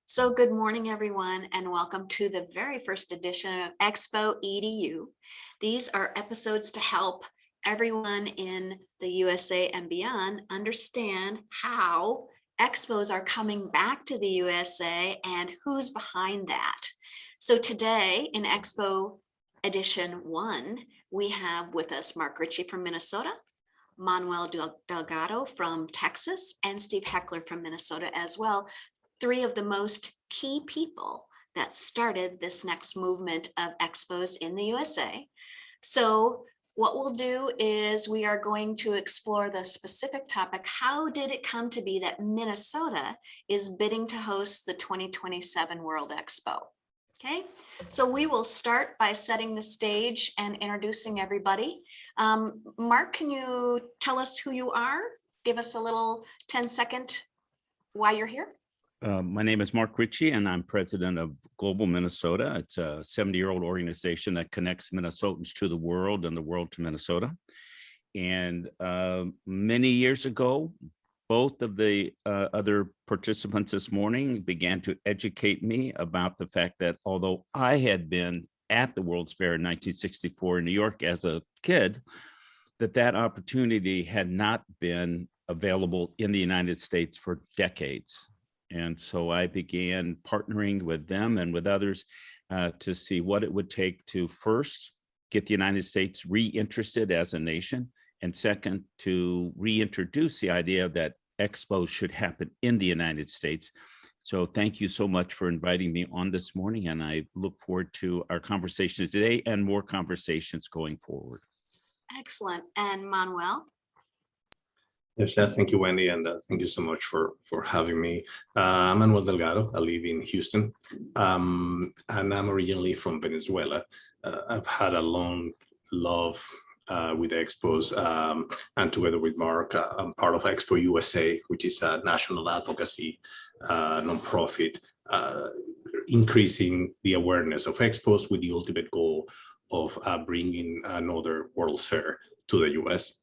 So good morning, everyone, and welcome to the very first edition of Expo EDU. These are episodes to help everyone in the USA and beyond understand how expos are coming back to the USA and who's behind that. So today in Expo Edition 1, we have with us Mark Ritchie from Minnesota, Manuel Delgado from Texas, and Steve Heckler from Minnesota as well. Three of the most key people that started this next movement of expos in the USA. So what we'll do is we are going to explore the specific topic. How did it come to be that Minnesota is bidding to host the 2027 World Expo? Okay, so we will start by setting the stage and introducing everybody. Mark, can you tell us who you are? Give us a little 10-second why you're here. My name is Mark Ritchie, and I'm president of Global Minnesota. It's a 70-year-old organization that connects Minnesotans to the world and the world to Minnesota. And many years ago, both of the other participants this morning began to educate me about the fact that although I had been at the World's Fair in 1964 in New York as a kid, that opportunity had not been available in the United States for decades. And so I began partnering with them and with others to see what it would take to first get the United States reinterested as a nation, and second, to reintroduce the idea that expos should happen in the United States. So thank you so much for inviting me on this morning, and I look forward to our conversation today and more conversations going forward. Excellent. And Manuel? Yes, thank you, Wendy, and thank you so much for having me. I'm Manuel Delgado. I live in Houston, and I'm originally from Venezuela. I've had a long love with expos, and together with Mark, I'm part of Expo USA, which is a national advocacy nonprofit, increasing the awareness of expos with the ultimate goal of bringing another World's Fair to the US.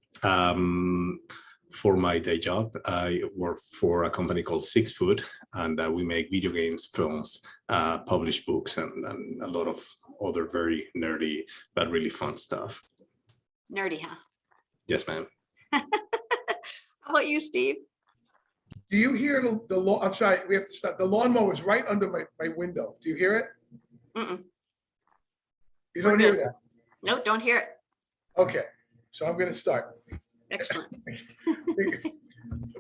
For my day job, I work for a company called 6 Food, and we make video games, films, publish books, and a lot of other very nerdy but really fun stuff. Nerdy, huh? Yes, ma'am. How about you, Steve? Do you hear the lawn? I'm sorry, we have to stop. The lawnmower is right under my window. Do you hear it? Mm-mm. You don't hear that? No, don't hear it. Okay, so I'm going to start. Excellent.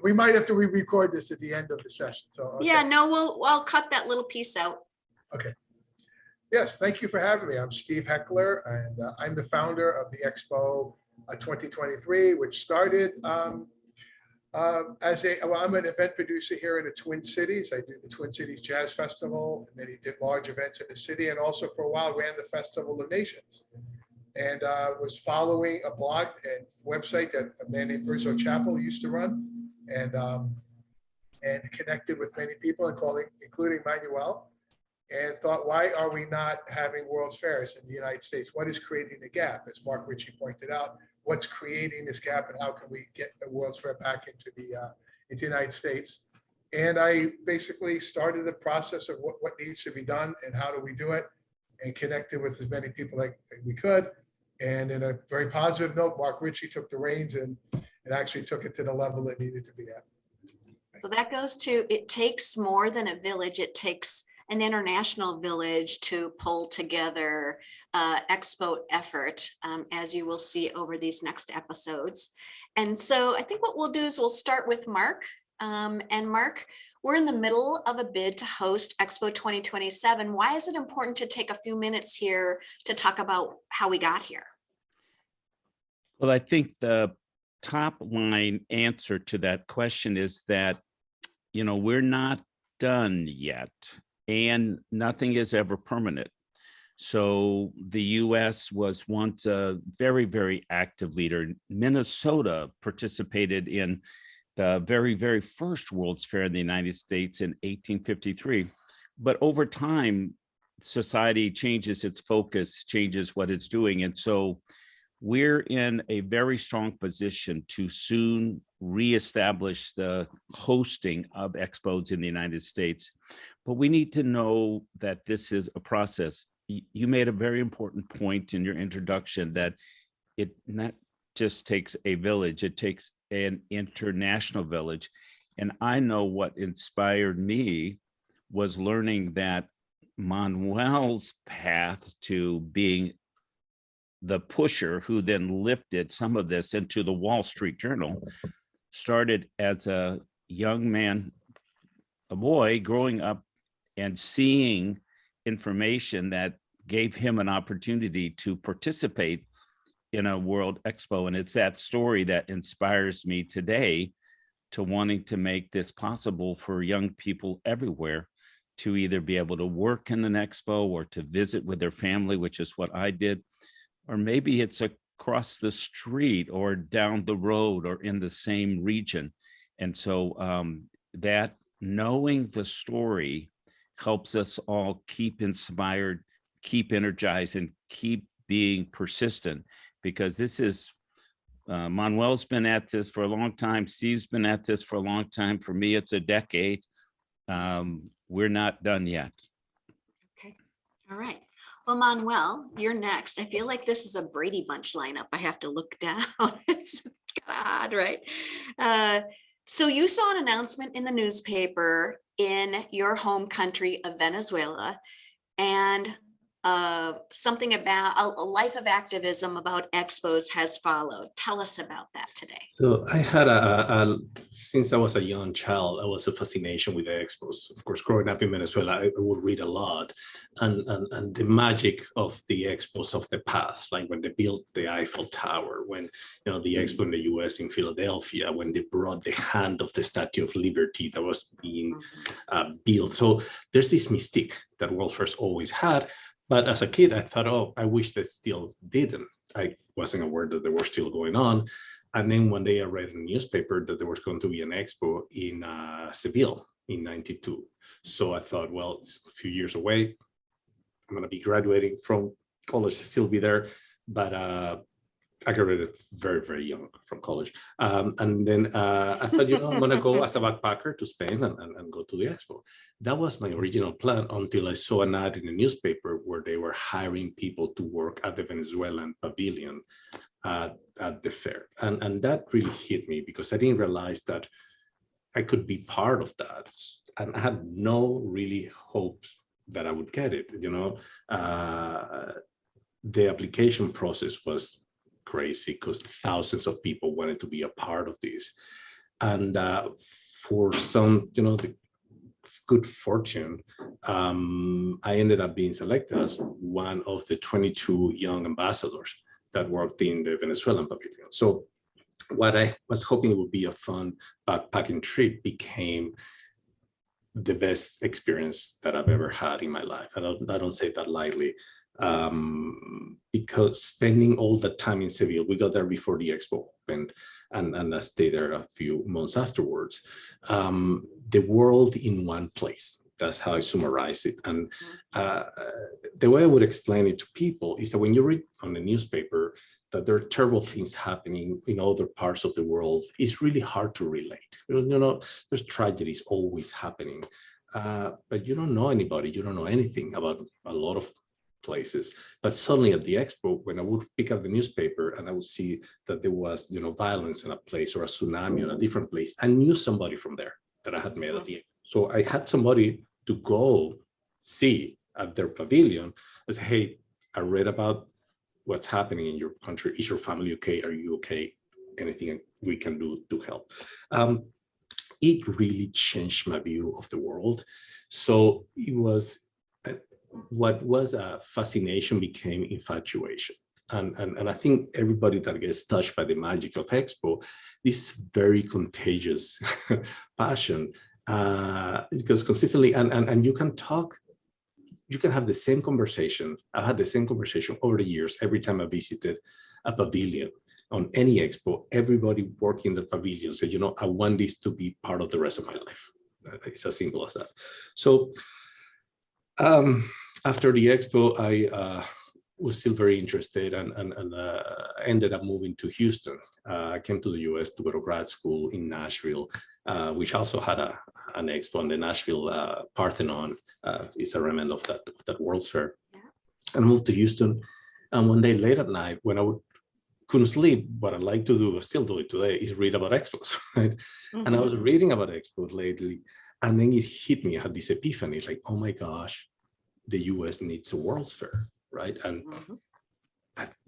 We might have to re-record this at the end of the session. So okay. Yeah, no, I'll cut that little piece out. Okay. Yes, thank you for having me. I'm Steve Heckler, and I'm the founder of the Expo 2023, which started I'm an event producer here in the Twin Cities. I do the Twin Cities Jazz Festival, and then he did large events in the city, and also for a while ran the Festival of Nations. And was following a blog and website that a man named Urso Chappell used to run, and connected with many people, including Manuel, and thought, why are we not having World's Fairs in the United States? What is creating the gap? As Mark Ritchie pointed out, what's creating this gap, and how can we get the World's Fair back into the United States? And I basically started the process of what needs to be done and how do we do it, and connected with as many people like we could. And in a very positive note, Mark Ritchie took the reins and actually took it to the level it needed to be at. So that goes to, it takes more than a village. It takes an international village to pull together expo effort, as you will see over these next episodes. And so I think what we'll do is we'll start with Mark. And Mark, we're in the middle of a bid to host Expo 2027. Why is it important to take a few minutes here to talk about how we got here? Well, I think the top line answer to that question is that, we're not done yet, and nothing is ever permanent. So the US was once a very, very active leader. Minnesota participated in the very, very first World's Fair in the United States in 1853. But over time, society changes its focus, changes what it's doing. And so we're in a very strong position to soon reestablish the hosting of expos in the United States. But we need to know that this is a process. You made a very important point in your introduction that it not just takes a village, it takes an international village. And I know what inspired me was learning that Manuel's path to being the pusher who then lifted some of this into the Wall Street Journal started as a young man, a boy growing up and seeing information that gave him an opportunity to participate in a World Expo. And it's that story that inspires me today to wanting to make this possible for young people everywhere to either be able to work in an expo or to visit with their family, which is what I did, or maybe it's across the street or down the road or in the same region. And so that knowing the story helps us all keep inspired, keep energized, and keep being persistent, because this is, Manuel's been at this for a long time. Steve's been at this for a long time. For me, it's a decade. We're not done yet. Okay, all right. Well, Manuel, you're next. I feel like this is a Brady Bunch lineup. I have to look down. It's kind of odd, right? So you saw an announcement in the newspaper in your home country of Venezuela, and something about a life of activism about expos has followed. Tell us about that today. So I had since I was a young child, I was a fascination with the expos. Of course, growing up in Venezuela, I would read a lot, and the magic of the expos of the past, like when they built the Eiffel Tower, when the expo in the US in Philadelphia, when they brought the hand of the Statue of Liberty that was being built. So there's this mystique that World Fairs always had. But as a kid, I thought, oh, I wish they still didn't. I wasn't aware that they were still going on. And then one day I read in the newspaper that there was going to be an expo in Seville in '92. So I thought, well, it's a few years away. I'm going to be graduating from college to still be there. But I graduated very, very young from college. And then I thought, I'm going to go as a backpacker to Spain and go to the expo. That was my original plan until I saw an ad in the newspaper where they were hiring people to work at the Venezuelan pavilion at the fair. And that really hit me because I didn't realize that I could be part of that. And I had no really hope that I would get it. The application process was crazy because thousands of people wanted to be a part of this. And for some, the good fortune, I ended up being selected as one of the 22 young ambassadors that worked in the Venezuelan pavilion. So what I was hoping would be a fun backpacking trip became the best experience that I've ever had in my life. I don't say that lightly, because spending all the time in Seville, we got there before the expo opened, and I stayed there a few months afterwards. The world in one place. That's how I summarize it. And the way I would explain it to people is that when you read on the newspaper that there are terrible things happening in other parts of the world, it's really hard to relate. There's tragedies always happening, but you don't know anybody, you don't know anything about a lot of places. But suddenly at the expo, when I would pick up the newspaper and I would see that there was, violence in a place or a tsunami in a different place, I knew somebody from there that I had met at the expo. So I had somebody to go see at their pavilion and say, hey, I read about what's happening in your country. Is your family okay? Are you okay? Anything we can do to help? It really changed my view of the world. So it was, what was a fascination became infatuation. And I think everybody that gets touched by the magic of Expo, this very contagious passion, because consistently, and you can talk, you can have the same conversation. I've had the same conversation over the years. Every time I visited a pavilion on any expo, everybody working in the pavilion said, I want this to be part of the rest of my life. It's as simple as that. So after the expo, I was still very interested and ended up moving to Houston. I came to the US to go to grad school in Nashville, which also had an expo, and the Nashville Parthenon is a remnant of that World's Fair. Yeah. And moved to Houston. And one day late at night, when I couldn't sleep, what I like to do, I still do it today, is read about expos, right? Mm-hmm. And I was reading about expos lately, and then it hit me. I had this epiphany, like, oh my gosh, the US needs a World's Fair, right? And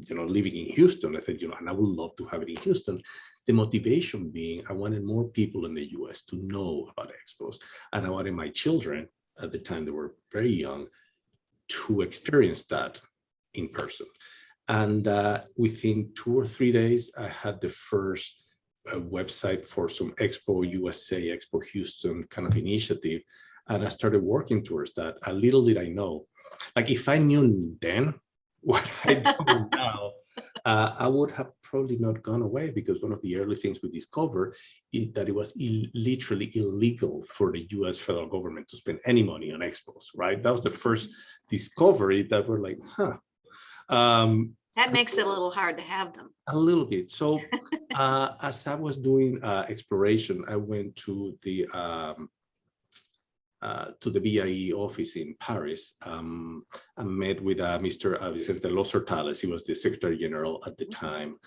living in Houston, I said, and I would love to have it in Houston. The motivation being, I wanted more people in the US to know about expos, and I wanted my children, at the time they were very young, to experience that in person. And within 2 or 3 days, I had the first website for some Expo USA, Expo Houston kind of initiative. And I started working towards that. A little did I know, like if I knew then what I know now, I would have probably not gone away, because one of the early things we discovered is that it was literally illegal for the US federal government to spend any money on expos, right? That was the first discovery that we're like, huh. That makes it a little hard to have them. A little bit. So as I was doing exploration, I went to the BIE office in Paris. I met with Mr. Vicente Los-Hortales. He was the Secretary General at the time.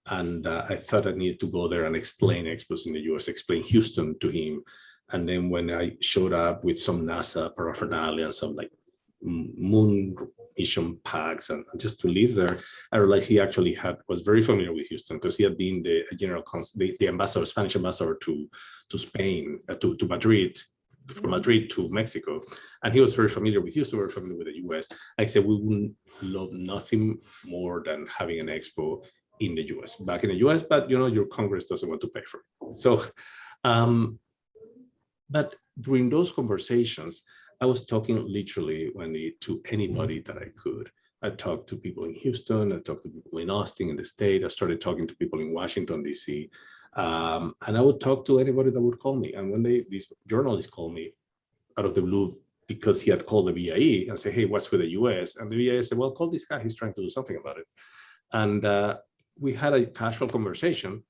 And I thought I needed to go there and explain expos in the US, explain Houston to him. And then when I showed up with some NASA paraphernalia and some like moon mission packs and just to live there, I realized he actually was very familiar with Houston, because he had been the general consul, the ambassador, Spanish ambassador to Spain, to Madrid, from Madrid to Mexico. And he was very familiar with Houston, very familiar with the US. I said, we wouldn't love nothing more than having an expo in the US, back in the US, but your Congress doesn't want to pay for it. So, but during those conversations, I was talking literally, Wendy, to anybody that I could. I talked to people in Houston, I talked to people in Austin, in the state. I started talking to people in Washington, DC. And I would talk to anybody that would call me. And one day, this journalist called me out of the blue, because he had called the BIE and said, hey, what's with the US? And the BIE said, well, call this guy, he's trying to do something about it. And we had a casual conversation.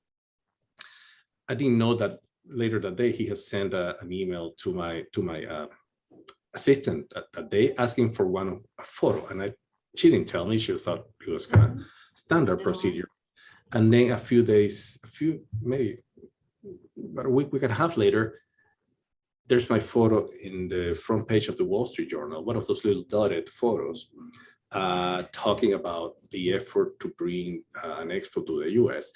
I didn't know that later that day, he has sent an email to my assistant that day, asking for a photo. And she didn't tell me. She thought it was kind of standard procedure. And then maybe about a week and a half later, there's my photo in the front page of the Wall Street Journal, one of those little dotted photos, talking about the effort to bring an expo to the US.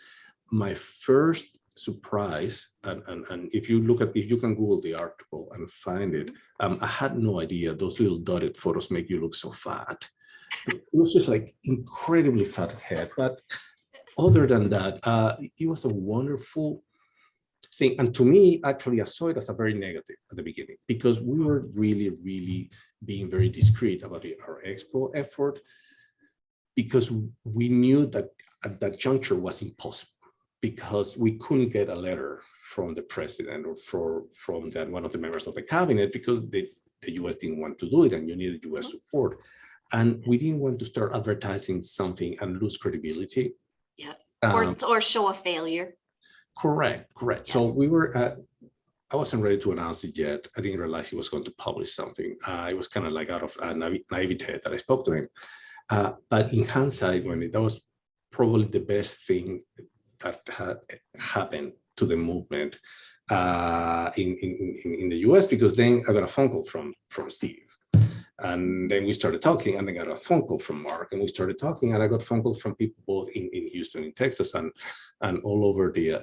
My first surprise, and if you can Google the article and find it, I had no idea those little dotted photos make you look so fat. It was just like incredibly fat head, but other than that, it was a wonderful thing. And to me, actually, I saw it as a very negative at the beginning, because we were really, really being very discreet about our expo effort, because we knew that at that juncture was impossible, because we couldn't get a letter from the president or from one of the members of the cabinet, because the US didn't want to do it, and you needed US support. And we didn't want to start advertising something and lose credibility. Yeah, or show a failure. Correct. Yeah. So we were I wasn't ready to announce it yet. I didn't realize he was going to publish something. It was kind of like out of naivete that I spoke to him. But in hindsight, that was probably the best thing that had happened to the movement in the US, because then I got a phone call from Steve. And then we started talking, and I got a phone call from Mark, and we started talking, and I got phone calls from people both in Houston, in Texas, and all over the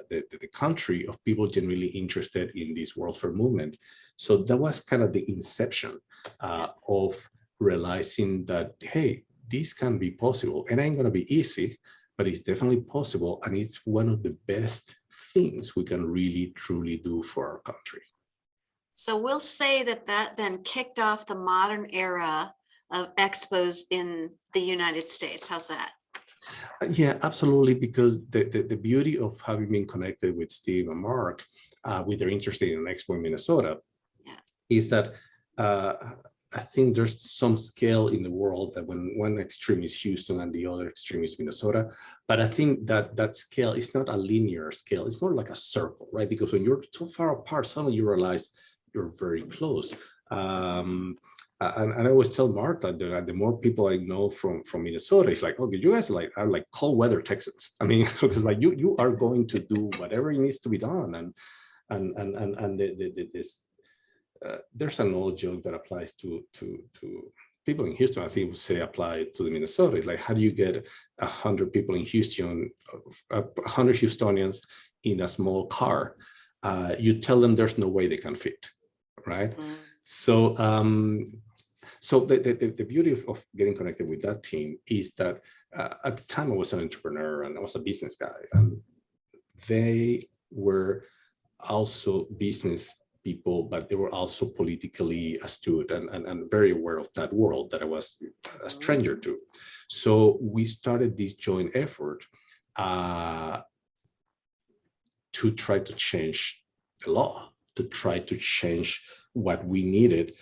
country, of people genuinely interested in this World Fair movement. So that was kind of the inception of realizing that, hey, this can be possible. It ain't going to be easy, but it's definitely possible. And it's one of the best things we can really, truly do for our country. So we'll say that then kicked off the modern era of expos in the United States. How's that? Yeah, absolutely. Because the beauty of having been connected with Steve and Mark, with their interest in an expo in Minnesota, is that I think there's some scale in the world that when one extreme is Houston and the other extreme is Minnesota. But I think that that scale is not a linear scale. It's more like a circle, right? Because when you're too far apart, suddenly you realize you're very close. And I always tell Mark that the more people I know from Minnesota, it's like, okay, you guys are like cold weather Texans. I mean, because like you are going to do whatever needs to be done, and this. There's an old joke that applies to people in Houston. I think would say apply to the Minnesota. It's like, how do you get 100 people in Houston, 100 Houstonians in a small car? You tell them there's no way they can fit, right? Mm. So, so the beauty of getting connected with that team is that at the time I was an entrepreneur and I was a business guy, and they were also business people, but they were also politically astute and very aware of that world that I was a stranger to. So we started this joint effort to try to change the law, to try to change what we needed.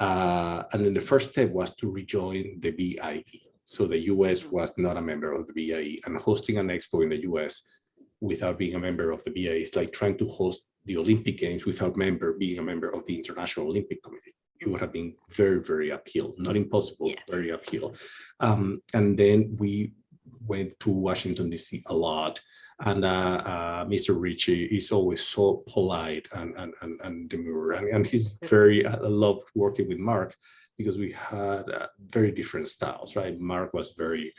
And then the first step was to rejoin the BIE. So the US was not a member of the BIE, and hosting an expo in the US without being a member of the BIE is like trying to host the Olympic Games without being a member of the International Olympic Committee. It would have been very, very uphill, not impossible, yeah. Very uphill. And then we went to Washington, DC a lot. And Mr. Ritchie is always so polite and demure. And he's very, I love working with Mark because we had very different styles, right? Mark was very,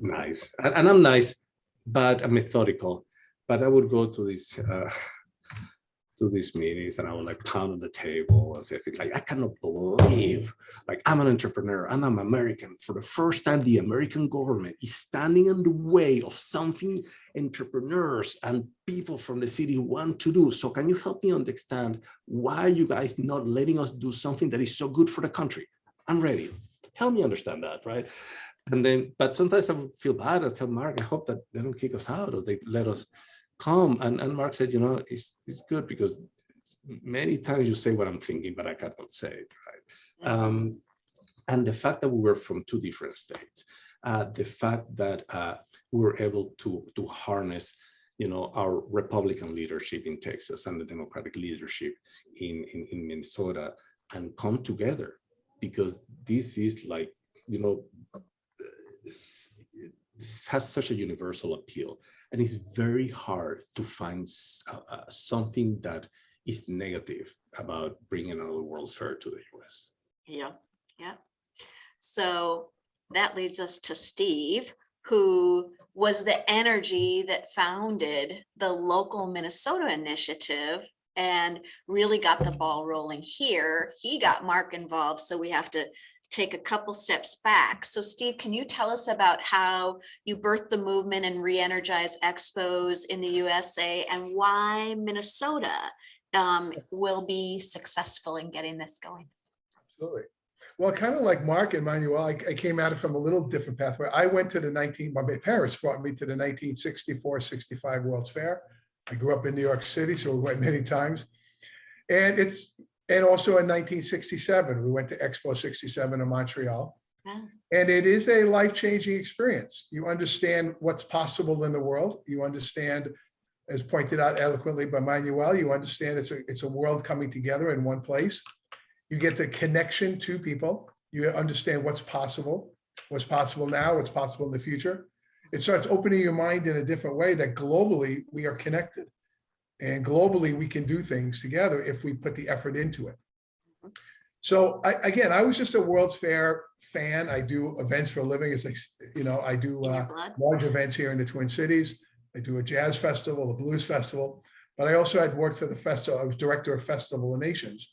nice. And I'm nice, but I'm methodical. But I would go to these meetings and I would like pound on the table and say things like, I cannot believe, like, I'm an entrepreneur and I'm American. For the first time, the American government is standing in the way of something entrepreneurs and people from the city want to do. So can you help me understand why you guys not letting us do something that is so good for the country? I'm ready. Help me understand that, right? And then, but sometimes I would feel bad. I tell Mark, I hope that they don't kick us out or they let us come. And Mark said, it's good because many times you say what I'm thinking, but I cannot say it, right? And the fact that we were from two different states, the fact that we were able to harness, our Republican leadership in Texas and the Democratic leadership in Minnesota and come together, because this is like, this has such a universal appeal. And it's very hard to find something that is negative about bringing another World's Fair to the US. Yeah. So that leads us to Steve, who was the energy that founded the local Minnesota initiative and really got the ball rolling here. He got Mark involved, so we have to take a couple steps back. So Steve, can you tell us about how you birthed the movement and re-energized expos in the USA and why Minnesota will be successful in getting this going? Absolutely. Well, kind of like Mark and Manuel, I came at it from a little different pathway. I went to my parents brought me to the 1964-65 World's Fair. I grew up in New York City, so we went many times. And also in 1967, we went to Expo 67 in Montreal. Yeah. And it is a life-changing experience. You understand what's possible in the world. You understand, as pointed out eloquently by Manuel, you understand it's a world coming together in one place. You get the connection to people. You understand what's possible now, what's possible in the future. It starts opening your mind in a different way that globally we are connected. And globally, we can do things together if we put the effort into it. So I was just a World's Fair fan. I do events for a living. It's like, I do large events here in the Twin Cities. I do a jazz festival, a blues festival, but I also had worked for the festival. I was director of Festival of Nations.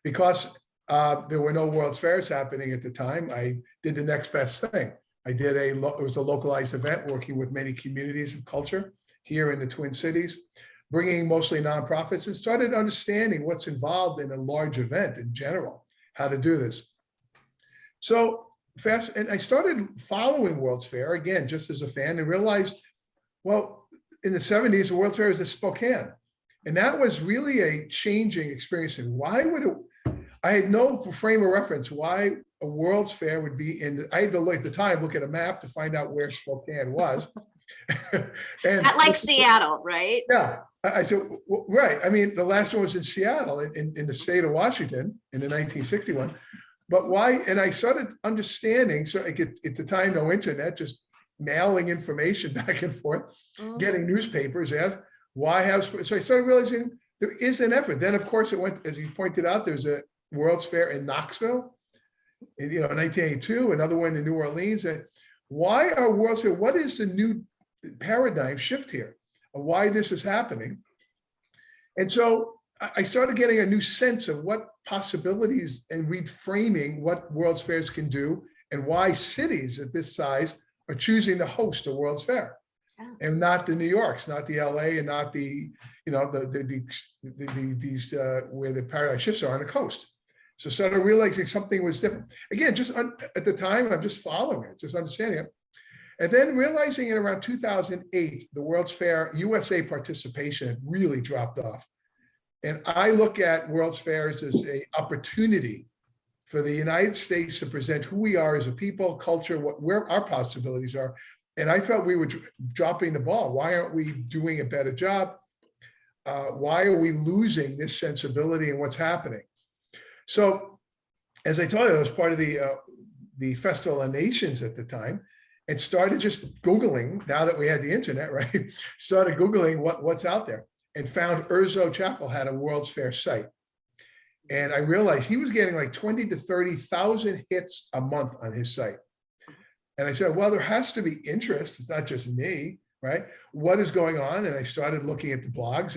Because there were no World's Fairs happening at the time, I did the next best thing. It was a localized event working with many communities of culture here in the Twin Cities, bringing mostly nonprofits, and started understanding what's involved in a large event in general, how to do this. So and I started following World's Fair, again, just as a fan, and realized, well, in the 70s, the World's Fair was in Spokane. And that was really a changing experience. And why would I had no frame of reference why a World's Fair would be in, I had to look at the time, look at a map to find out where Spokane was. And Not like Seattle, right? yeah, I said, right. I mean, the last one was in Seattle, in the state of Washington in the 1961. But why? And I started understanding. So at the time, no internet, just mailing information back and forth, getting newspapers. Asked why have. So I started realizing there is an effort. Then, of course, it went, as you pointed out. There's a World's Fair in Knoxville, in 1982. Another one in New Orleans. And why are World's Fair? What is the new paradigm shift here? Why this is happening? And so I started getting a new sense of what possibilities and reframing what World's Fairs can do, and why cities at this size are choosing to host a World's Fair, and not the New Yorks, not the LA, and not the these where the paradigm shifts are on the coast. So started realizing something was different. Again, just at the time, I'm just following it, just understanding it. And then realizing in around 2008, the World's Fair USA participation had really dropped off. And I look at World's Fairs as an opportunity for the United States to present who we are as a people, culture, where our possibilities are. And I felt we were dropping the ball. Why aren't we doing a better job? Why are we losing this sensibility and what's happening? So, as I told you, I was part of the Festival of Nations at the time, and started just Googling, now that we had the internet, right? Started Googling what's out there, and found Urzo Chapel had a World's Fair site. And I realized he was getting like 20 to 30,000 hits a month on his site. And I said, well, there has to be interest. It's not just me, right? What is going on? And I started looking at the blogs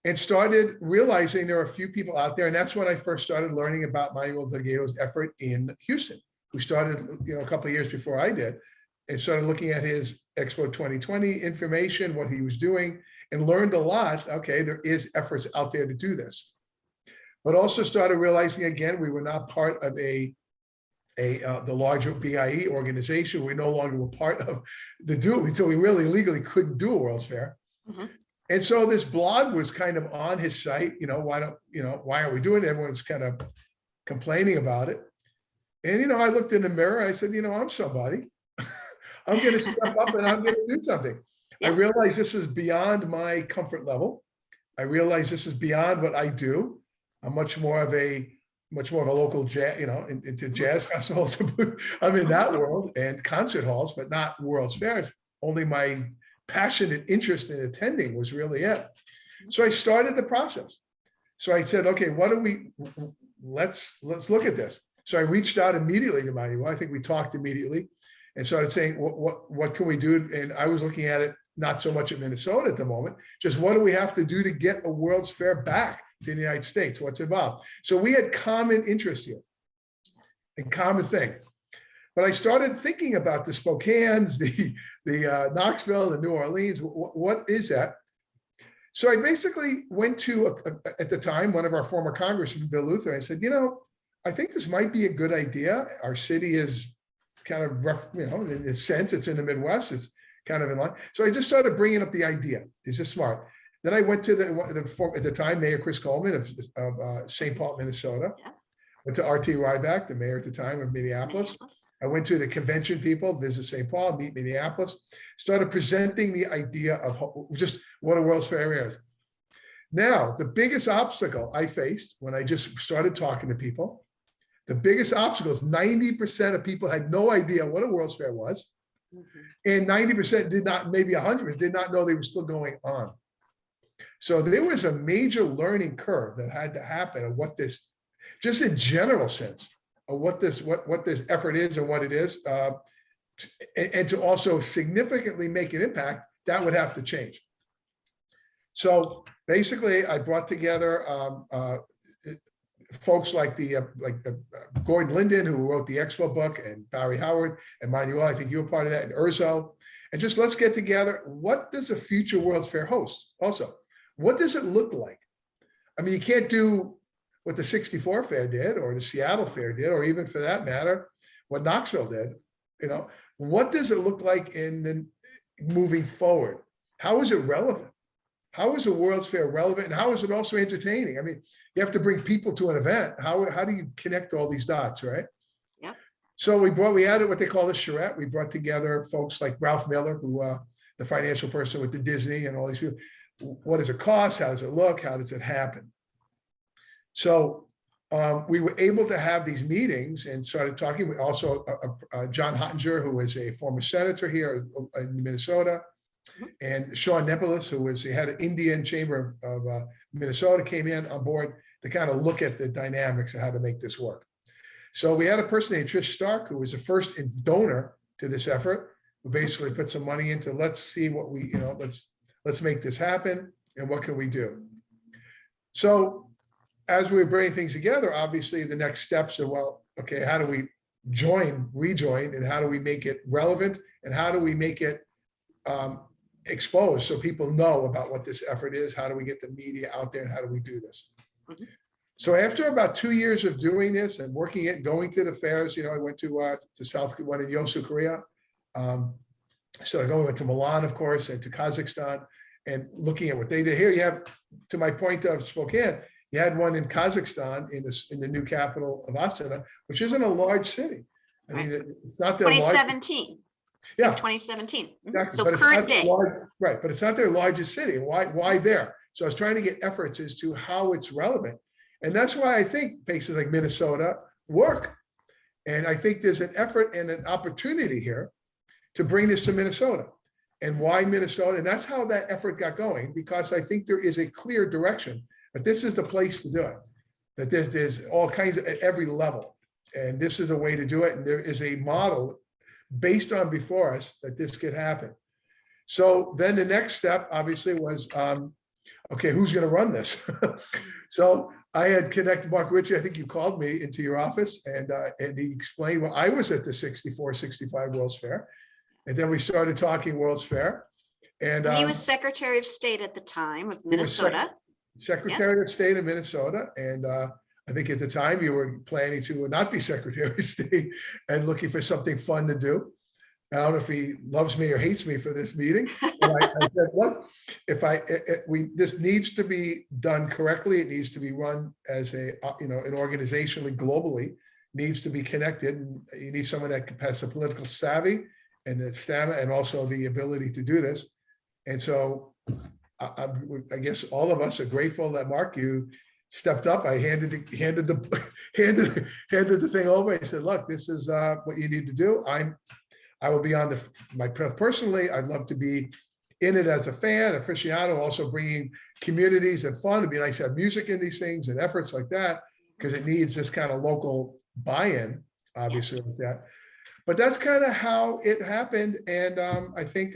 and started realizing there are a few people out there. And that's when I first started learning about Manuel Delgado's effort in Houston, who started a couple of years before I did, and started looking at his Expo 2020 information, what he was doing, and learned a lot. Okay, there is efforts out there to do this. But also started realizing, again, we were not part of the larger BIE organization. We no longer were part of the do until we really legally couldn't do a World's Fair. And so this blog was kind of on his site. Why aren't we doing it? Everyone's kind of complaining about it. And I looked in the mirror. I said, I'm somebody. I'm going to step up and I'm going to do something. I realize this is beyond my comfort level. I realize this is beyond what I do. I'm much more of a local jazz, into jazz festivals. I'm in that world, and concert halls, but not World's Fairs. Only my passion and interest in attending was really it. So I started the process. So I said, okay, let's look at this. So I reached out immediately to Manuel. I think we talked immediately and started saying, what can we do? And I was looking at it, not so much in Minnesota at the moment, just what do we have to do to get a World's Fair back to the United States? What's involved? So we had common interest here and common thing. But I started thinking about the Spokanes, the Knoxville, the New Orleans. What is that? So I basically went to, at the time, one of our former congressmen, Bill Luther. I said, I think this might be a good idea. Our city is kind of rough, in a sense, it's in the Midwest. It's kind of in line. So I just started bringing up the idea. Is this smart? Then I went to at the time, Mayor Chris Coleman of St. Paul, Minnesota. Yeah. Went to R.T. Ryback, the mayor at the time of Minneapolis. I went to the convention people, visit St. Paul, meet Minneapolis, started presenting the idea of just what a World's Fair is. Now, the biggest obstacle I faced when I just started talking to people, the biggest obstacle is 90% of people had no idea what a World's Fair was. And 90% did not, maybe 100% did not know they were still going on. So there was a major learning curve that had to happen of what this, just in general sense, of what this effort is and what it is, and to also significantly make an impact, that would have to change. So basically, I brought together folks like Gordon Linden, who wrote the Expo book, and Barry Howard, and Manuel, I think you were part of that, and Urzo, and just let's get together. What does a future World's Fair host? Also, what does it look like? I mean, you can't do what the 64 Fair did, or the Seattle Fair did, or even for that matter, what Knoxville did. What does it look like in moving forward? How is it relevant? how is the World's Fair relevant and how is it also entertaining? I mean, you have to bring people to an event. How do you connect all these dots, right? Yep. So we added what they call the charrette. We brought together folks like Ralph Miller, who the financial person with the Disney and all these people. What does it cost? How does it look? How does it happen? So we were able to have these meetings and started talking. We also, John Hottinger, who is a former senator here in Minnesota, and Sean Nepolis, who was the head of Indian Chamber of Minnesota, came in on board to kind of look at the dynamics of how to make this work. So we had a person named Trish Stark, who was the first donor to this effort, who basically put some money into, let's see what we, let's make this happen and what can we do? So as we were bringing things together, obviously the next steps are, well, okay, how do we rejoin, and how do we make it relevant, and how do we make it exposed so people know about what this effort is? How do we get the media out there, and how do we do this? Mhm. So after about 2 years of doing this and working it, going to the fairs, I went to South, went in Yosu, Korea. So I went to Milan, of course, and to Kazakhstan, and looking at what they did here. You have, to my point of Spokane, you had one in Kazakhstan in the new capital of Astana, which isn't a large city. I mean, it's not their largest. 2017. Yeah, 2017. Mhm. exactly. So But it's current not their day. right, but it's not their largest city. Why there? So I was trying to get efforts as to how it's relevant. And that's why I think places like Minnesota work. And I think there's an effort and an opportunity here to bring this to Minnesota. And why Minnesota? And that's how that effort got going, because I think there is a clear direction, but this is the place to do it. That there's all kinds of, at every level. And this is a way to do it. And there is a model based on before us that this could happen. So then the next step obviously was, okay, who's going to run this? So I had connected Mark Ritchie. I think you called me into your office, and he explained, well, I was at the 64, 65 World's Fair. And then we started talking World's Fair. And He was Secretary of State at the time of he was Minnesota. Secretary of State of Minnesota. And I think at the time you were planning to not be Secretary of State and looking for something fun to do. I don't know if he loves me or hates me for this meeting. But I said, what if this needs to be done correctly. It needs to be run as an organizationally, globally, needs to be connected. And you need someone that has the political savvy and the stamina and also the ability to do this. And so I guess all of us are grateful that Mark, you stepped up. I handed the thing over. I said, look, this is what you need to do. I will be on personally, I'd love to be in it as a fan, aficionado, also bringing communities and fun. It'd be nice to have music in these things and efforts like that, because it needs this kind of local buy-in, obviously, like that. But that's kind of how it happened. And I think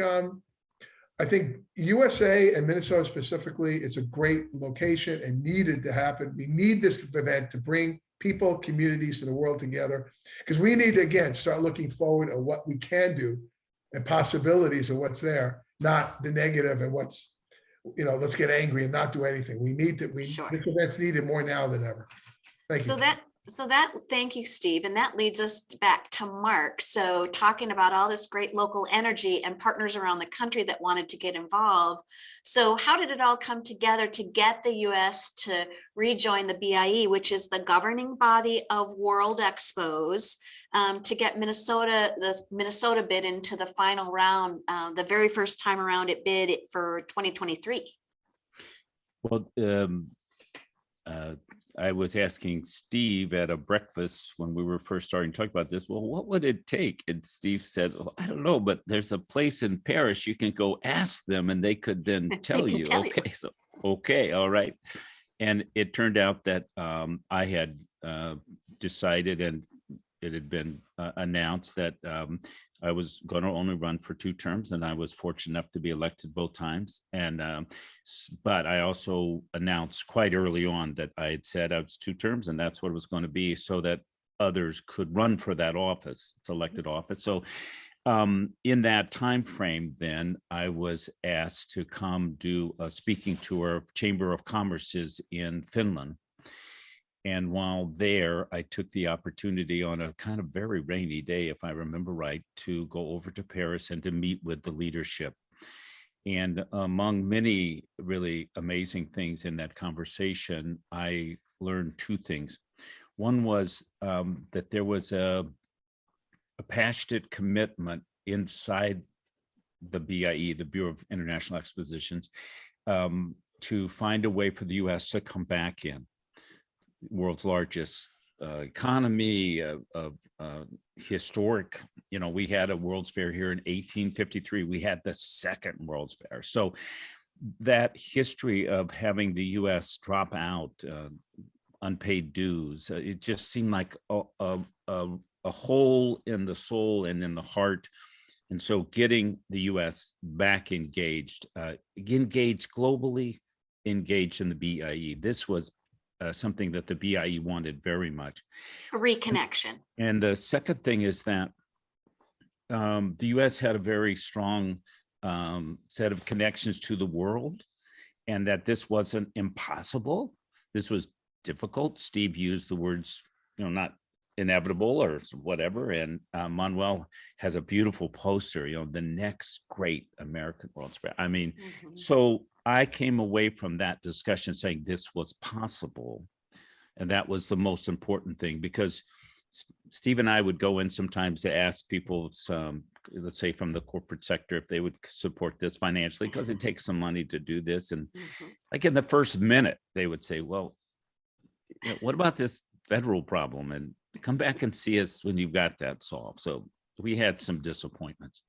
USA and Minnesota specifically is a great location and needed to happen. We need this event to bring people, communities to the world together, because we need to, again, start looking forward at what we can do and possibilities of what's there, not the negative and what's, let's get angry and not do anything. Sure. This event's needed more now than ever. Thank you. Thank you, Steve. And that leads us back to Mark. So talking about all this great local energy and partners around the country that wanted to get involved. So how did it all come together to get the US to rejoin the BIE, which is the governing body of World Expos, to get the Minnesota bid into the final round, the very first time around it bid for 2023? Well, I was asking Steve at a breakfast when we were first starting to talk about this, well, what would it take? And Steve said, well, I don't know, but there's a place in Paris you can go ask them and they could then tell you. Okay, so, okay, all right. And it turned out that I had decided, and it had been announced that I was going to only run for 2 terms, and I was fortunate enough to be elected both times. And but I also announced quite early on that I had said I was 2 terms, and that's what it was going to be, so that others could run for that office. It's elected office. So in that time frame, then I was asked to come do a speaking tour of Chamber of Commerce's in Finland. And while there, I took the opportunity on a kind of very rainy day, if I remember right, to go over to Paris and to meet with the leadership. And among many really amazing things in that conversation, I learned two things. One was that there was a passionate commitment inside the BIE, the Bureau of International Expositions, to find a way for the U.S. to come back in. World's largest economy, historic, we had a World's Fair here in 1853. We had the second World's Fair. So that history of having the U.S. drop out unpaid dues, it just seemed like a hole in the soul and in the heart. And so getting the U.S. back engaged globally, engaged in the BIE. This was something that the BIE wanted very much. A reconnection. And the second thing is that the U.S. had a very strong set of connections to the world, and that this wasn't impossible. This was difficult. Steve used the words, not inevitable or whatever. And Manuel has a beautiful poster, the next great American World's Fair. I mean, so I came away from that discussion saying this was possible. And that was the most important thing, because Steve and I would go in sometimes to ask people, let's say from the corporate sector, if they would support this financially, because it takes some money to do this. And like in the first minute, they would say, well, what about this federal problem? And come back and see us when you've got that solved. So we had some disappointments.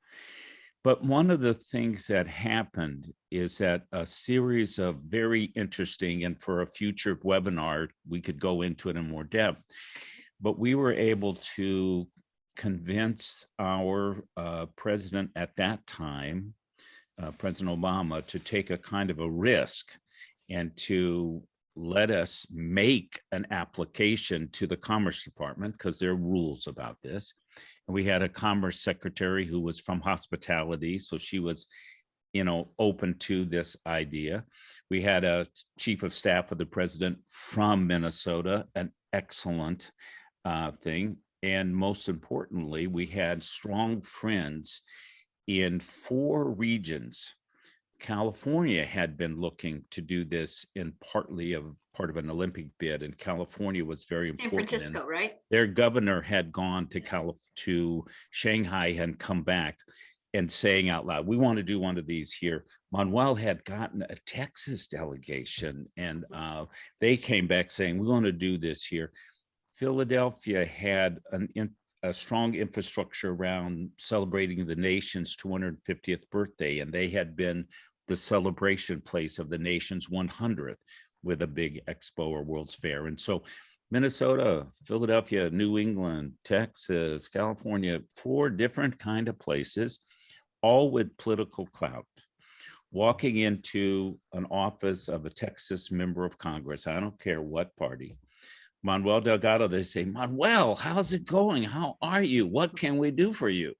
But one of the things that happened is that a series of very interesting, and for a future webinar, we could go into it in more depth, but we were able to convince our president at that time, President Obama, to take a kind of a risk and to let us make an application to the Commerce Department, because there are rules about this. And we had a Commerce Secretary who was from hospitality, so she was, open to this idea. We had a Chief of Staff of the President from Minnesota, an excellent thing. And most importantly, we had strong friends in 4 regions. California had been looking to do this in part of an Olympic bid, and California was very important. San Francisco, right? Their governor had gone to Shanghai and come back and saying out loud, we want to do one of these here. Manuel had gotten a Texas delegation, and they came back saying, we want to do this here. Philadelphia had a strong infrastructure around celebrating the nation's 250th birthday, and they had been the celebration place of the nation's 100th with a big expo or World's Fair. And so Minnesota, Philadelphia, New England, Texas, California, 4 different kind of places, all with political clout. Walking into an office of a Texas member of Congress, I don't care what party, Manuel Delgado, they say, Manuel, how's it going? How are you? What can we do for you?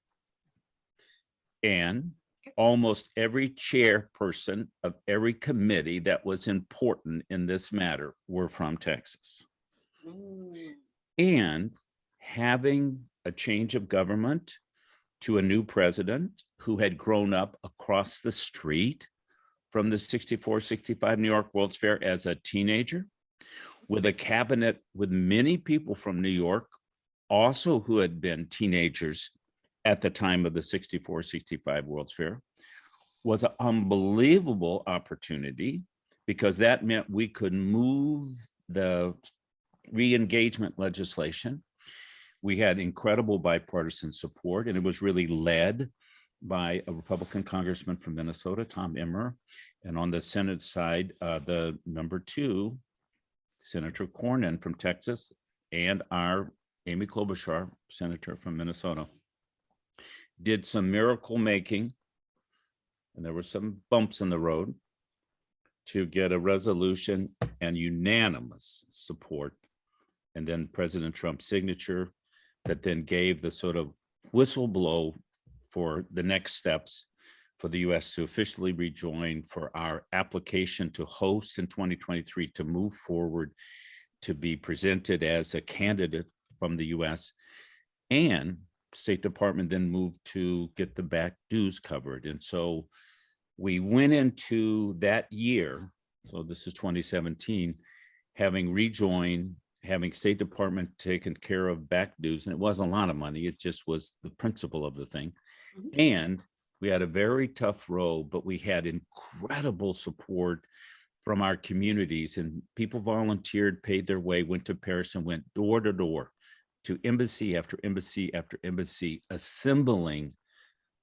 And almost every chairperson of every committee that was important in this matter were from Texas. And having a change of government to a new president who had grown up across the street from the 64, 65 New York World's Fair as a teenager, with a cabinet with many people from New York, also who had been teenagers at the time of the 64, 65 World's Fair, was an unbelievable opportunity, because that meant we could move the re-engagement legislation. We had incredible bipartisan support, and it was really led by a Republican congressman from Minnesota, Tom Emmer. And on the Senate side, the number 2, Senator Cornyn from Texas, and our Amy Klobuchar, senator from Minnesota, did some miracle making, and there were some bumps in the road, to get a resolution and unanimous support, and then President Trump's signature, that then gave the sort of whistle blow for the next steps for the U.S. to officially rejoin, for our application to host in 2023 to move forward, to be presented as a candidate from the U.S. And State Department then moved to get the back dues covered. And so We went into that year, so this is 2017, having rejoined, having State Department taken care of back dues, and it wasn't a lot of money, it just was the principle of the thing. And we had a very tough road, but we had incredible support from our communities, and people volunteered, paid their way, went to Paris and went door to door to embassy after embassy after embassy, assembling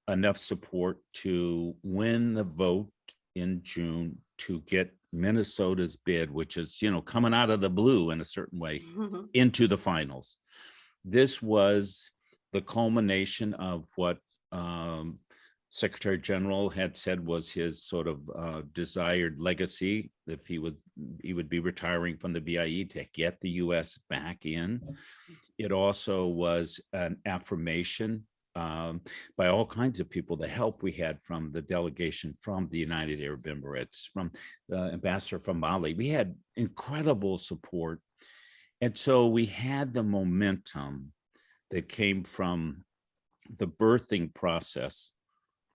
enough support to win the vote in June to get Minnesota's bid, which is, coming out of the blue in a certain way, into the finals. This was the culmination of what Secretary General had said was his sort of desired legacy, if he would be retiring from the BIE to get the U.S. back in. It also was an affirmation by all kinds of people, the help we had from the delegation from the United Arab Emirates, from the ambassador from Mali. We had incredible support. And so we had the momentum that came from the birthing process,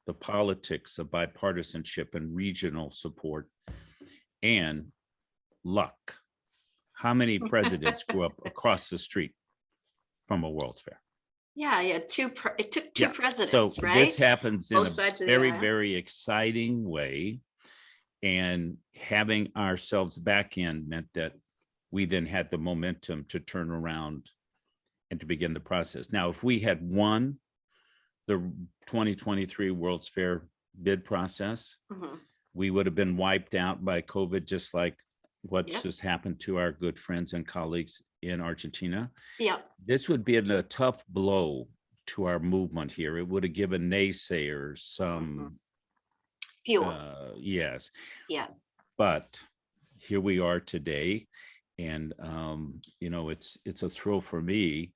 the politics of bipartisanship and regional support, and luck. How many presidents grew up across the street from a World's Fair? Yeah, it took two presidents, so right? This happens in Both a sides of the very, aisle. very exciting way. And having ourselves back in meant that we then had the momentum to turn around and to begin the process. Now, if we had won the 2023 World's Fair bid process, we would have been wiped out by COVID, just like what's just happened to our good friends and colleagues in Argentina. This would be a tough blow to our movement here. It would have given naysayers some fuel. Yes. Yeah. But here we are today. And, it's a thrill for me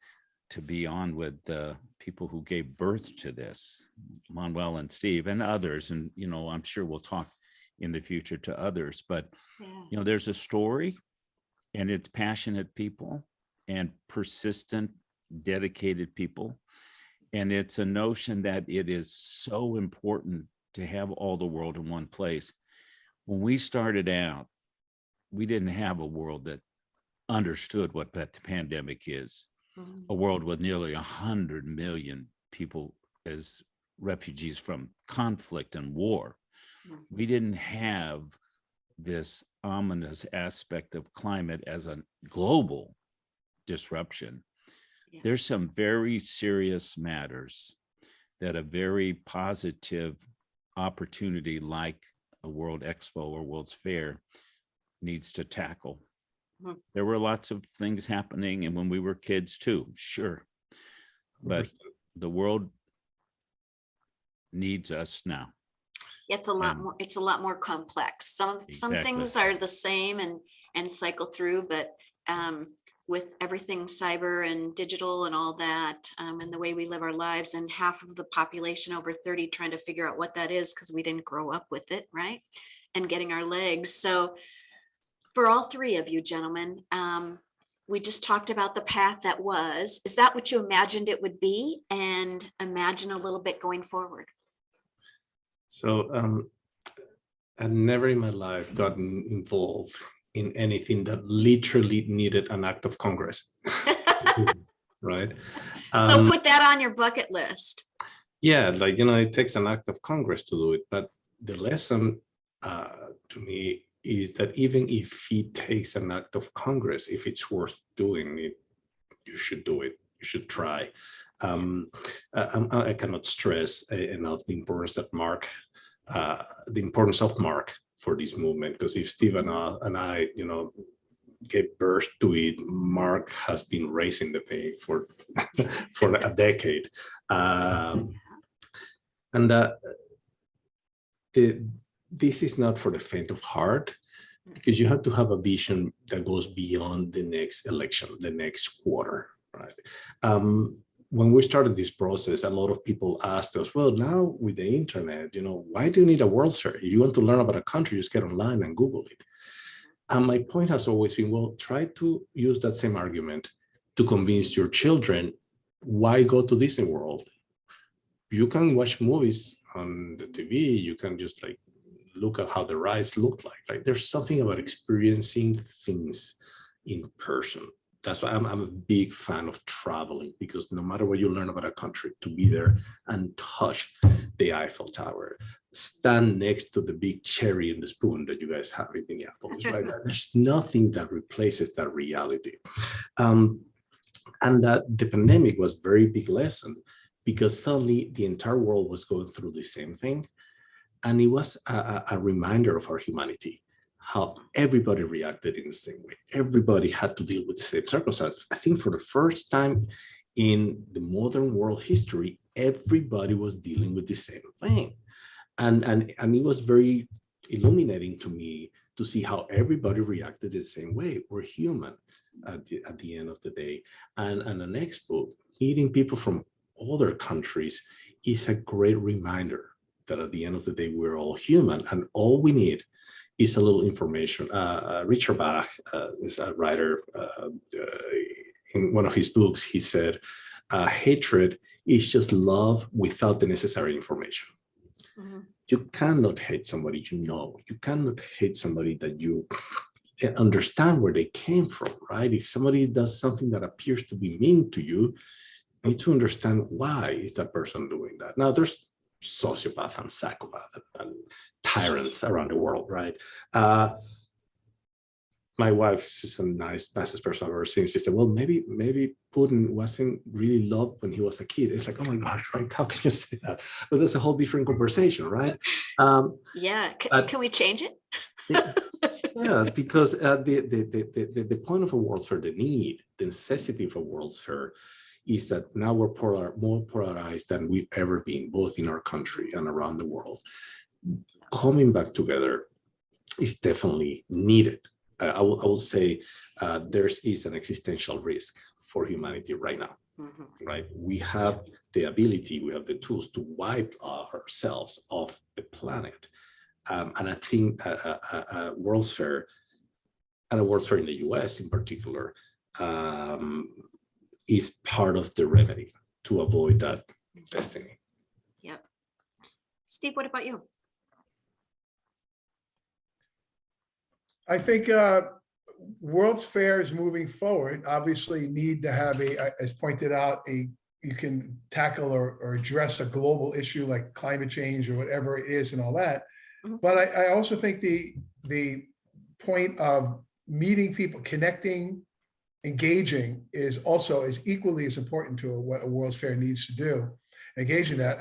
to be on with the people who gave birth to this, Manuel and Steve and others. And, I'm sure we'll talk in the future to others, but, there's a story, and it's passionate people and persistent, dedicated people. And it's a notion that it is so important to have all the world in one place. When we started out, we didn't have a world that understood what the pandemic is. A world with nearly 100 million people as refugees from conflict and war. We didn't have this ominous aspect of climate as a global disruption. There's some very serious matters that a very positive opportunity like a World Expo or World's Fair needs to tackle. There were lots of things happening, and when we were kids too, sure. But the world needs us now. It's a lot more complex. Some things are the same and cycle through, but with everything cyber and digital and all that, and the way we live our lives, and half of the population over 30 trying to figure out what that is because we didn't grow up with it, right? And getting our legs. So for all three of you gentlemen, we just talked about the path that was. Is that what you imagined it would be? And imagine a little bit going forward. So I've never in my life gotten involved in anything that literally needed an act of Congress. Right? So put that on your bucket list. Yeah, it takes an act of Congress to do it. But the lesson to me is that even if it takes an act of Congress, if it's worth doing it, you should do it. You should try. I cannot stress enough the importance of Mark for this movement, because if Steve and I gave birth to it, Mark has been raising the thing for a decade, this is not for the faint of heart, because you have to have a vision that goes beyond the next election, the next quarter, right? When we started this process, a lot of people asked us, well, now with the internet, why do you need a World's Fair? If you want to learn about a country, just get online and Google it. And my point has always been, well, try to use that same argument to convince your children, why go to Disney World? You can watch movies on the TV, you can just look at how the rides look like. Like there's something about experiencing things in person. That's why I'm a big fan of traveling, because no matter what you learn about a country, to be there and touch the Eiffel Tower, stand next to the big cherry in the spoon that you guys have in Minneapolis, right? There's nothing that replaces that reality. And the pandemic was a very big lesson, because suddenly the entire world was going through the same thing. And it was a reminder of our humanity, how everybody reacted in the same way. Everybody had to deal with the same circumstances. I think for the first time in the modern world history, everybody was dealing with the same thing. And it was very illuminating to me to see how everybody reacted the same way. We're human at the end of the day. And an expo, meeting people from other countries is a great reminder that at the end of the day, we're all human, and all we need is a little information. Richard Bach is a writer. In one of his books, he said, hatred is just love without the necessary information. Mm-hmm. You cannot hate somebody you know. You cannot hate somebody that you understand where they came from, right? If somebody does something that appears to be mean to you, you need to understand why is that person doing that. Now, there's sociopath and psychopath and tyrants around the world, right? My wife, she's the nicest person I've ever seen. She said, well, maybe Putin wasn't really loved when he was a kid. It's like, oh my gosh, right? How can you say that? But that's a whole different conversation, right? Yeah, can we change it? Yeah, because the point of a World's Fair, the necessity of a World's Fair is that now we're more polarized than we've ever been, both in our country and around the world. Coming back together is definitely needed. I will say there is an existential risk for humanity right now, right? We have the ability, we have the tools to wipe ourselves off the planet. And I think a World's Fair, and a World's Fair in the US in particular, is part of the remedy to avoid that destiny. Yep. Steve, what about you? I think World's Fairs moving forward obviously need to have as pointed out, you can tackle or address a global issue like climate change or whatever it is and all that. Mm-hmm. But I also think the point of meeting people, connecting, engaging is also as equally as important to what a World's Fair needs to do. Engaging that,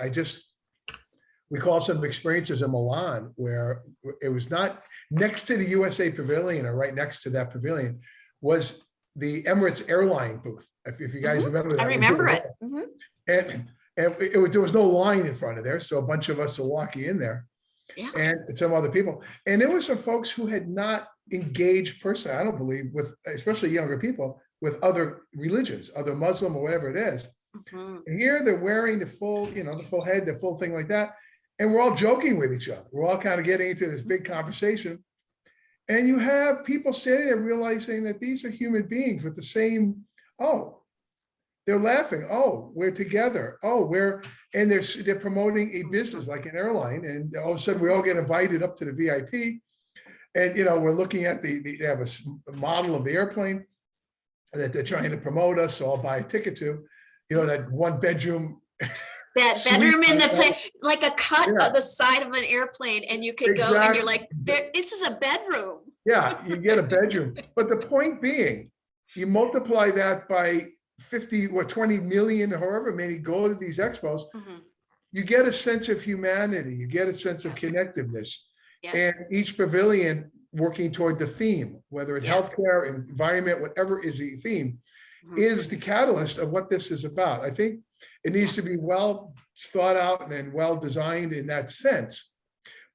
recall some experiences in Milan where it was not next to the USA Pavilion or right next to that pavilion was the Emirates airline booth. If you guys remember that. I remember it. And there was no line in front of there. So a bunch of us are walking in there and some other people. And there were some folks who had not engaged personally, I don't believe, with especially younger people, with other religions, other Muslim or whatever it is. And here they're wearing the full, the full head, the full thing like that. And we're all joking with each other. We're all kind of getting into this big conversation. And you have people standing there realizing that these are human beings with the same, they're laughing. Oh, we're together. Oh, and they're promoting a business like an airline. And all of a sudden we all get invited up to the VIP. And, we're looking at they have a model of the airplane that they're trying to promote us. So I'll buy a ticket to, that one bedroom. That bedroom in the plane, like a cut on the side of an airplane, and you can go and you're like, this is a bedroom. Yeah, you get a bedroom. But the point being, you multiply that by 50 or 20 million, or however many go to these expos, you get a sense of humanity, you get a sense of connectiveness. And each pavilion working toward the theme, whether it's healthcare, environment, whatever is the theme, is the catalyst of what this is about. I think it needs to be well thought out and well designed in that sense.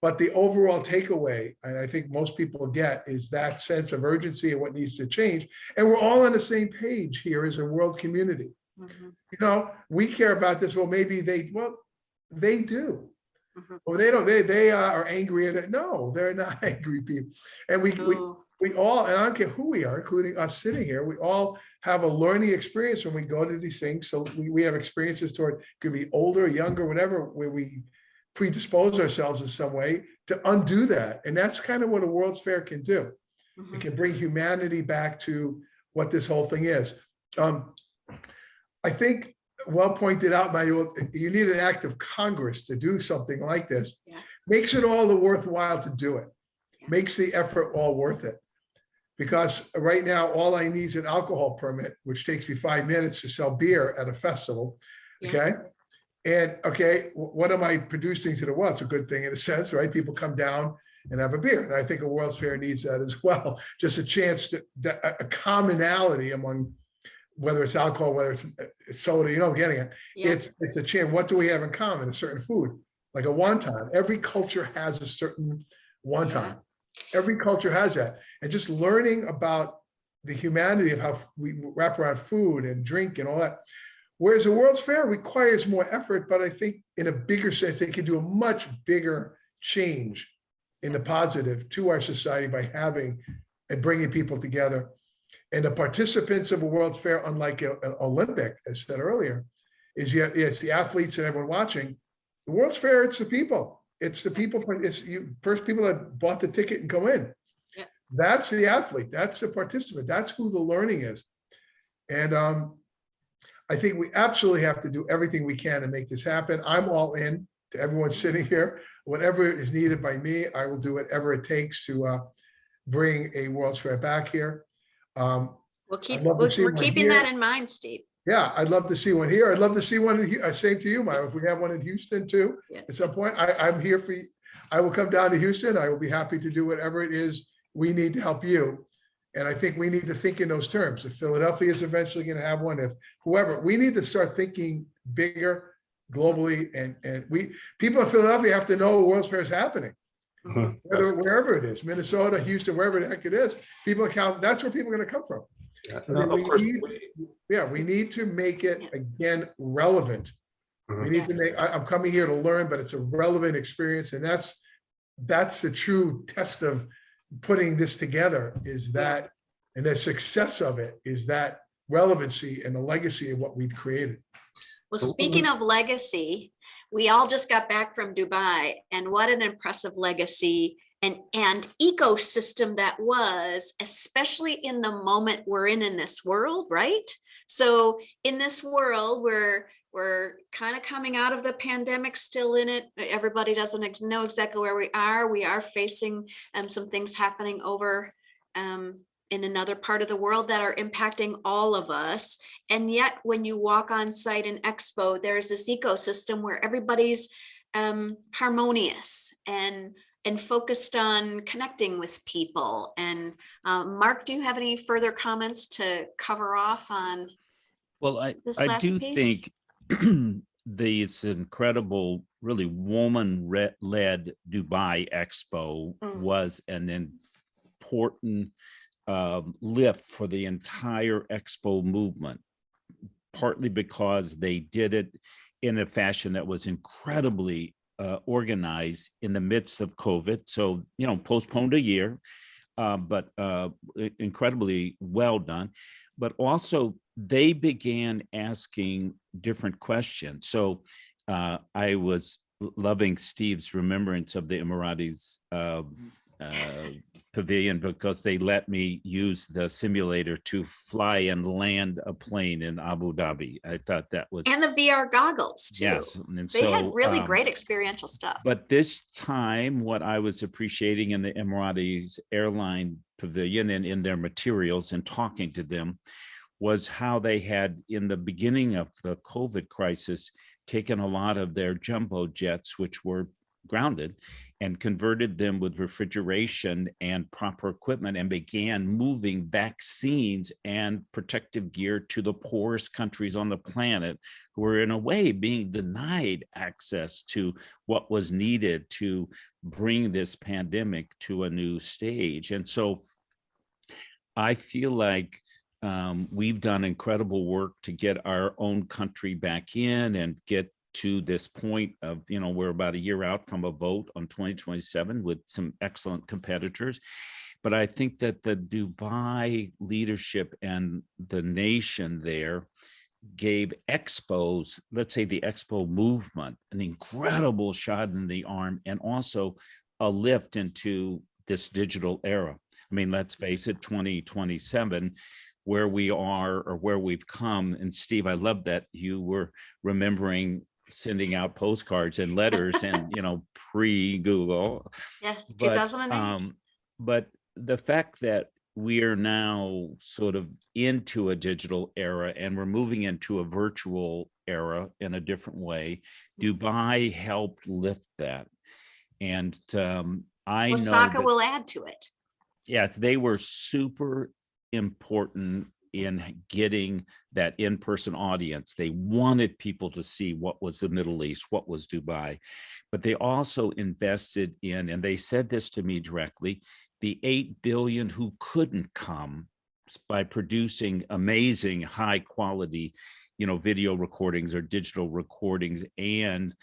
But the overall takeaway, and I think most people get, is that sense of urgency and what needs to change. And we're all on the same page here as a world community. We care about this. Well, maybe they do. Well, they don't. They are angry at it. No, they're not angry people. And we all, and I don't care who we are, including us sitting here, we all have a learning experience when we go to these things. So we have experiences toward, could be older, younger, whatever, where we predispose ourselves in some way to undo that. And that's kind of what a World's Fair can do. It can bring humanity back to what this whole thing is. I think, well pointed out, Manuel, you need an act of Congress to do something like this. Yeah. Makes it all the worthwhile to do it. Yeah. Makes the effort all worth it. Because right now, all I need is an alcohol permit, which takes me 5 minutes to sell beer at a festival. Yeah. Okay. And okay, what am I producing to the world? It's a good thing in a sense, right? People come down and have a beer. And I think a World's Fair needs that as well. Just a chance to, a commonality among, whether it's alcohol, whether it's soda, you know, I'm getting it. Yeah. It's a chance. What do we have in common? A certain food, like a wonton. Every culture has a certain wonton. Yeah. Every culture has that. And just learning about the humanity of how we wrap around food and drink and all that. Whereas a World's Fair requires more effort, but I think in a bigger sense, it can do a much bigger change in the positive to our society by having and bringing people together. And the participants of a World's Fair, unlike an Olympic, as said earlier, is yet it's the athletes and everyone watching. The World's Fair, it's the people. It's the people. It's you first people that bought the ticket and go in. Yeah. That's the athlete. That's the participant. That's who the learning is. And I think we absolutely have to do everything we can to make this happen. I'm all in to everyone sitting here. Whatever is needed by me, I will do whatever it takes to bring a World's Fair back here. We're keeping that in mind, Steve. Yeah, I'd love to see one here. I'd love to see one in same to you, Maya. If we have one in Houston too, Yeah. at some point, I'm here for you. I will come down to Houston. I will be happy to do whatever it is we need to help you. And I think we need to think in those terms. If Philadelphia is eventually going to have one, if whoever, we need to start thinking bigger globally. And people in Philadelphia have to know a World's Fair is happening. Wherever it is, Minnesota, Houston, wherever the heck it is, people account, that's where people are going to come from. Yeah, So no, of course. we need to make it again relevant. We need to make, I'm coming here to learn, but it's a relevant experience. And that's the true test of putting this together, is that, and the success of it is that relevancy and the legacy of what we've created. Well, speaking of legacy, we all just got back from Dubai, and what an impressive legacy and ecosystem that was, especially in the moment we're in this world, right? So in this world, we're kind of coming out of the pandemic, still in it. Everybody doesn't know exactly where we are. We are facing some things happening over in another part of the world that are impacting all of us. And yet when you walk on site in Expo, there's this ecosystem where everybody's harmonious and focused on connecting with people. And Mark, do you have any further comments to cover off on this last do piece? think this incredible, really woman-led Dubai Expo was an important lift for the entire Expo movement, partly because they did it in a fashion that was incredibly organized in the midst of COVID. So, postponed a year, but incredibly well done. But also they began asking different questions. So I was loving Steve's remembrance of the Emiratis pavilion, because they let me use the simulator to fly and land a plane in Abu Dhabi. I thought that was, and the VR goggles too. yes, and They had really great experiential stuff. But this time, what I was appreciating in the Emiratis airline pavilion and in their materials and talking to them was how they had, in the beginning of the COVID crisis, taken a lot of their jumbo jets, which were grounded, and converted them with refrigeration and proper equipment, and began moving vaccines and protective gear to the poorest countries on the planet, who were in a way being denied access to what was needed to bring this pandemic to a new stage. And so I feel like we've done incredible work to get our own country back in and get to this point of, we're about a year out from a vote on 2027 with some excellent competitors. But I think that the Dubai leadership and the nation there gave expos, let's say the expo movement, an incredible shot in the arm and also a lift into this digital era. I mean, let's face it, 2027, where we are or where we've come. And Steve, I love that you were remembering sending out postcards and letters and, pre-Google. Yeah, But 2008. but the fact that we are now sort of into a digital era and we're moving into a virtual era in a different way, Dubai helped lift that. And I know Osaka that, will add to it. yes, they were super important in getting that in-person audience. They wanted people to see what was the Middle East, what was Dubai, but they also invested in, and they said this to me directly, the 8 billion who couldn't come by producing amazing high quality, video recordings or digital recordings. And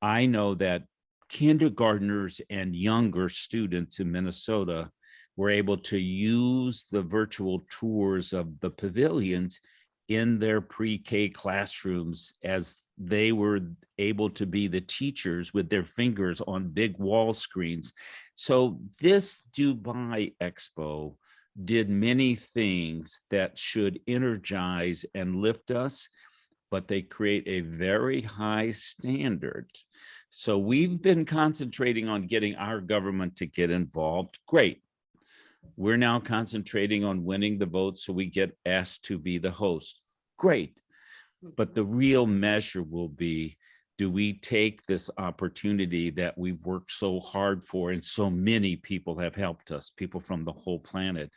I know that kindergartners and younger students in Minnesota were able to use the virtual tours of the pavilions in their pre-K classrooms as they were able to be the teachers with their fingers on big wall screens. So this Dubai Expo did many things that should energize and lift us, but they create a very high standard. So we've been concentrating on getting our government to get involved. Great. We're now concentrating on winning the vote so we get asked to be the host. Great. But the real measure will be, do we take this opportunity that we've worked so hard for and so many people have helped us, people from the whole planet?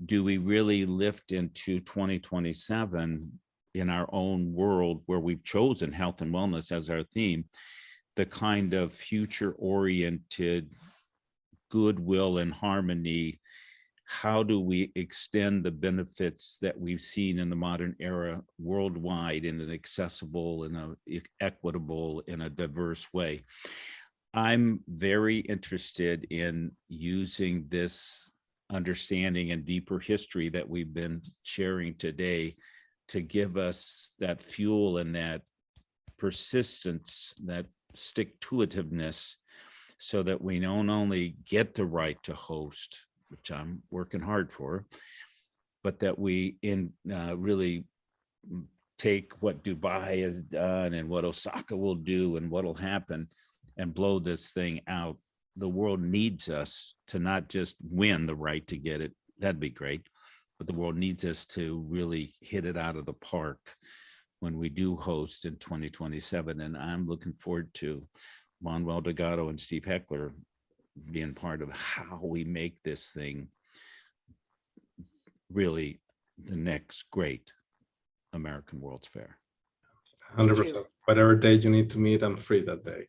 Do we really lift into 2027 in our own world where we've chosen health and wellness as our theme, the kind of future-oriented goodwill and harmony? How do we extend the benefits that we've seen in the modern era worldwide in an accessible, in a equitable, in a diverse way? I'm very interested in using this understanding and deeper history that we've been sharing today to give us that fuel and that persistence, that stick-to-itiveness, so that we don't only get the right to host, which I'm working hard for, but that we really take what Dubai has done and what Osaka will do and what'll happen and blow this thing out. The world needs us to not just win the right to get it. That'd be great. But the world needs us to really hit it out of the park when we do host in 2027. And I'm looking forward to Manuel Delgado and Steve Heckler being part of how we make this thing really the next great American World's Fair. 100%. Whatever day you need to meet, I'm free that day.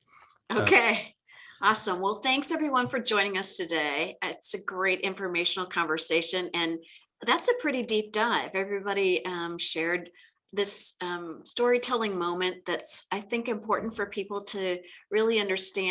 Okay, awesome. Well, thanks everyone for joining us today. It's a great informational conversation, and that's a pretty deep dive. Everybody shared this storytelling moment that's, I think, important for people to really understand